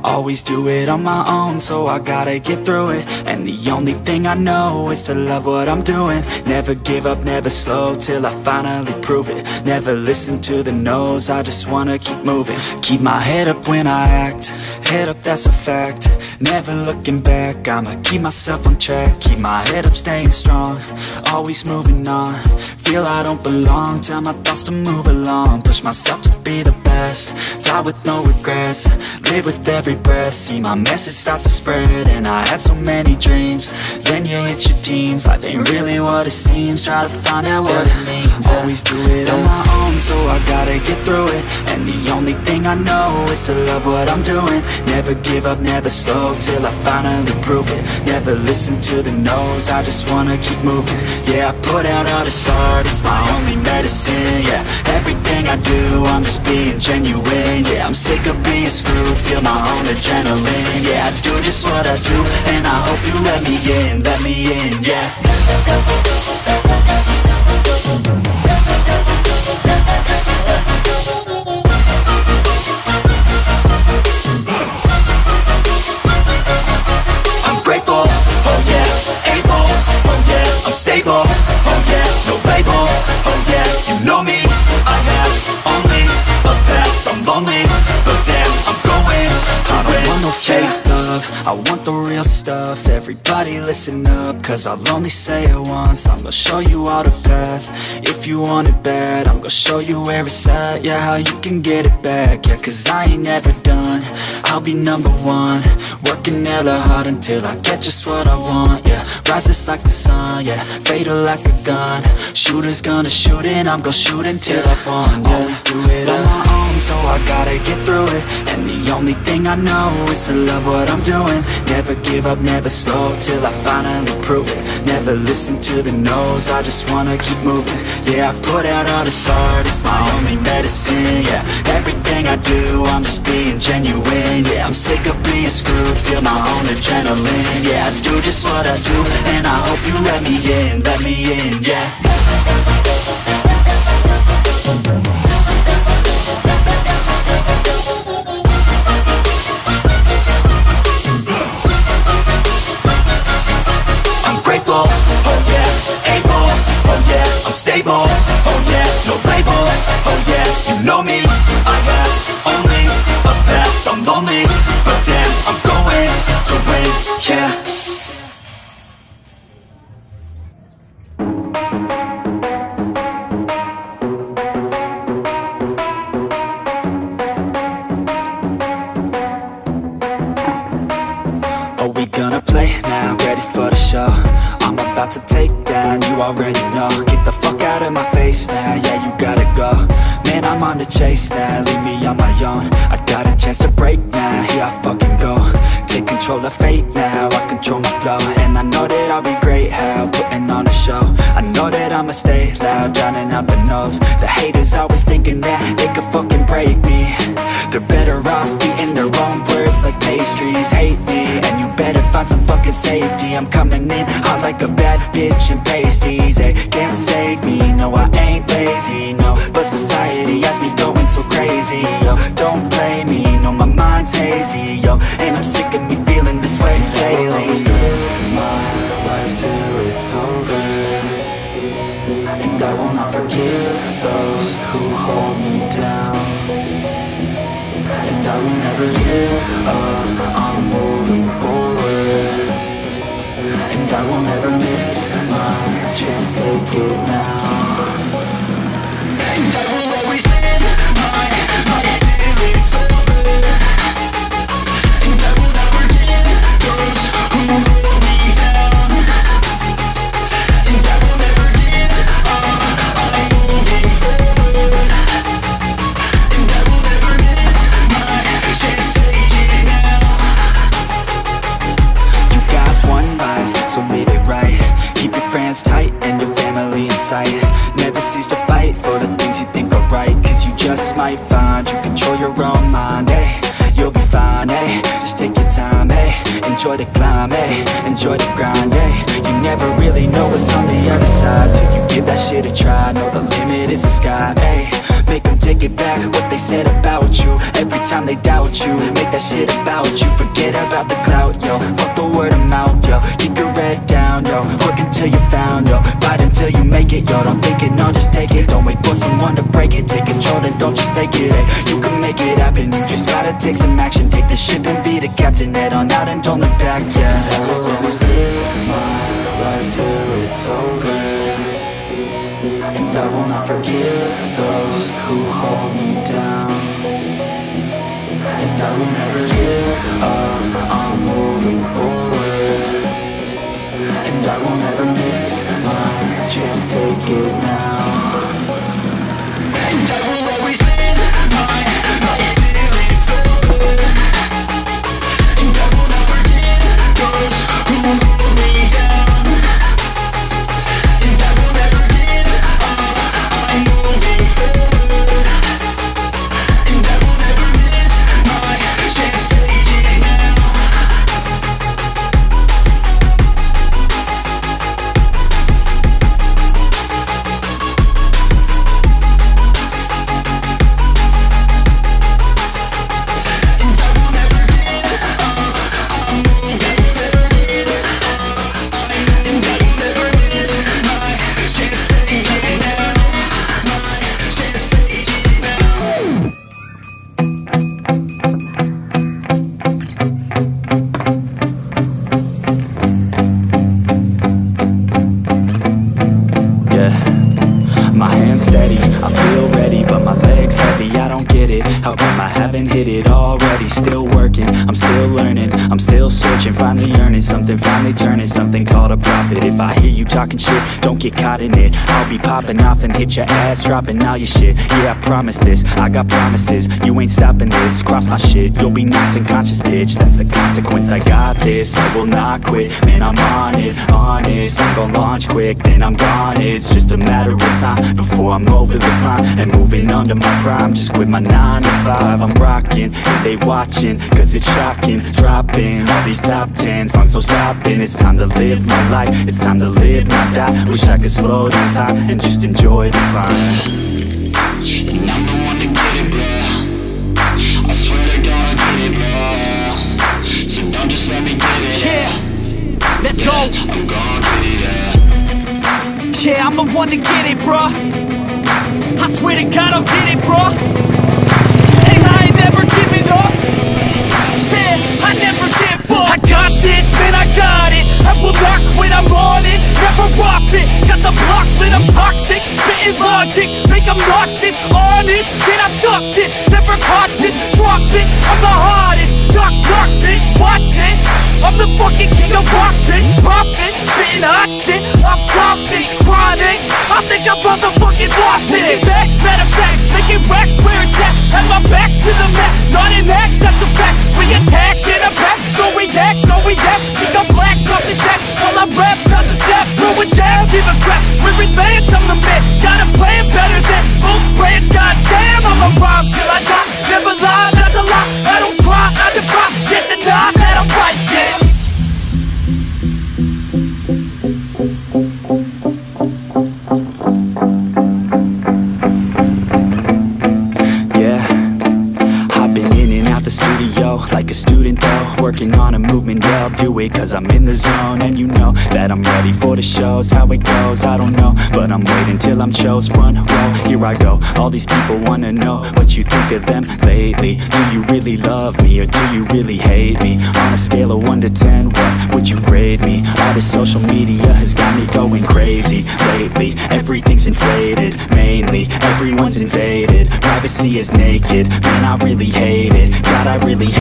Always do it on my own, so I gotta get through it. And the only thing I know is to love what I'm doing. Never give up, never slow, till I finally prove it. Never listen to the no's, I just wanna keep moving. Keep my head up when I act, head up, that's a fact. Never looking back, I'ma keep myself on track. Keep my head up, staying strong, always moving on. Feel I don't belong, tell my thoughts to move along. Push myself to be the best, die with no regrets. Live with every breath, see my message start to spread. And I had so many dreams, then you hit your teens. Life ain't really what it seems, try to find out what it means. Always do it on my own, so I gotta get through it. And the only thing I know is to love what I'm doing. Never give up, never slow, till I finally prove it. Never listen to the no's, I just wanna keep moving. Yeah, I put out all this art, it's my only medicine. Yeah, everything I do, I'm just being genuine. Yeah, I'm sick of being screwed, feel my own adrenaline. Yeah, I do just what I do, and I hope you let me in, yeah. I'm grateful, oh yeah, able, oh yeah, I'm stable, oh yeah, no label, oh yeah, you know me, I have only a path, I'm lonely, but damn, I'm going to win. I don't want no fake love, I want the real stuff. Everybody listen up, cause I'll only say it once. I'm gonna show you all the path, if you want it bad. I'm gonna show you where it's at, yeah, how you can get it back. Yeah, cause I ain't never done, I'll be number one. Working hella hard until I get just what I want, yeah. Rises like the sun, yeah, fatal like a gun. Shooters gonna shoot and I'm gonna shoot until I won, yeah. Always do it on my own, so I gotta get through it. And the only thing I know is to love what I'm doing. Never give up, never slow, till I finally prove it. Never listen to the no's, I just wanna keep moving. Yeah, I put out all this art, it's my only medicine. Yeah, everything I do, I'm just being genuine. Yeah, I'm sick of being screwed, feel my own adrenaline. Yeah, I do just what I do, and I hope you let me in, yeah. I'm grateful, oh yeah, able, oh yeah, I'm stable, oh yeah, no label, oh yeah, you know me, I have only a path, I'm lonely, but damn, I'm going to win, yeah. Are we gonna play now? Ready for the show? I'm about to take down, you already know. Get the fuck out of my face now, yeah, you gotta go. Man, I'm on the chase now, leave me on my own. I got a chance to break now, here I fucking go. Take control of fate now, I control my flow. And I know that I'll be great, how, putting on a show. I know that I'ma stay loud, drowning out the noise. The haters always thinking that they could fucking break me. They're better off eating their own words like pastries. Hate me, and you better find some fucking safety. I'm coming in hot like a bad bitch in pasties. They can't save me, no I ain't lazy, no. But society has me going so crazy, yo. Don't blame me, no my mind's hazy, yo. And I'm sick of me feeling this way daily. I'll always live my life till it's over, and I will not forgive those who hold me down. And I will never give up, I'm moving forward. And I will never miss my chance, take it now. And I will always live my life till it's over. And I will never give those who hold me down. And I will never give up, I'm moving forward. And I will never miss my chance, take it now. You got one life, so live it right. Keep your friends tight and your family in sight. Never cease to fight for the things you think are right, cause you just might find you control your own mind, hey. You'll be fine, hey. Just take your time, hey. And enjoy the climb, ayy, enjoy the grind, ayy. You never really know what's on the other side till you give that shit a try. Know the limit is the sky, ayy. Make them take it back, what they said about you. Every time they doubt you, make that shit about you. Forget about the clout, yo, fuck the word of mouth, yo. Keep your head down, yo, work until you found, yo. Fight until you make it, yo, don't think it, no, just take it. Don't wait for someone to break it, take control, then don't just take it, ayy. You can make it happen, you just gotta take some action. Take the ship and be the captain, head on out and don't look back, yeah. I will always live my life till it's over, and I will not forgive those who hold me down. And I will never give up, I'm moving forward. And I will never miss my chance, take it now. And I will always live my life till it's over, and I will not forgive those who hold me down. And I will never give up, I'm moving forward. And I will never miss my chance, take it now. My hands steady, I feel ready, but my legs heavy, I don't get it. How come I haven't hit it already? Still working, I'm still learning, I'm still searching, finally earning something, finally turning something called a profit. If I hear you talking shit, don't get caught in it. I'll be popping off and hit your ass, dropping all your shit. Yeah, I promise this, I got promises, you ain't stopping this. Cross my shit, you'll be knocked unconscious, bitch. That's the consequence, I got this, I will not quit. Man, I'm on it, honest, I'm gon' launch quick, then I'm gone. It's just a matter of time before I'm over the climb and moving under my prime. Just quit my 9 to 5, I'm rocking, and they watching, cause it's shocking. Dropping all these top 10 songs, so stopping. It's time to live my life, it's time to live, not die. Wish I could slow down time and just enjoy the climb. And I'm the one to get it, bro. I swear to God, I get it, bro. So don't just let me get it. Yeah, let's go. I'm gon' get it, yeah. Yeah, I'm the one to get it, bruh. I swear to God I'll get it, bruh. Hey, I ain't never giving up. Yeah, I never give up. I got this, man, I got it. I will not quit, I'm on it. Never off it. Got the block lit, I'm toxic. Spitting logic, make them nauseous. Honest, can I stop this? Never cautious, drop it. I'm the hardest. Knock, knock, bitch, watch it. I'm the fucking king of rock, bitch. Profit, spitting hot shit. I'm dropping, chronic. I think I'm motherfucking lost it. Making back, matter of fact, making racks where it's at. Have my back to the mat, not an act, that's a fact. We attack in a back, don't react, no react. Think I'm black off his back, while I rap, not to step. Throw a jab, give a crap. We're advanced, I'm the man. Got a plan better than most brands. Goddamn, I'ma rob till I die. Never lie, that's a lie. I don't try, I defy. Yes and not, that I'm right, yeah. Like a student though, working on a movement, yeah, I'll do it cause I'm in the zone. And you know that I'm ready for the shows. How it goes, I don't know, but I'm waiting till I'm chose. Front row, here I go. All these people wanna know what you think of them lately. Do you really love me or do you really hate me? On a scale of 1 to 10, what would you grade me? All this social media has got me going crazy lately. Everything's inflated, mainly everyone's invaded. Privacy is naked, man, I really hate it. God, I really hate it.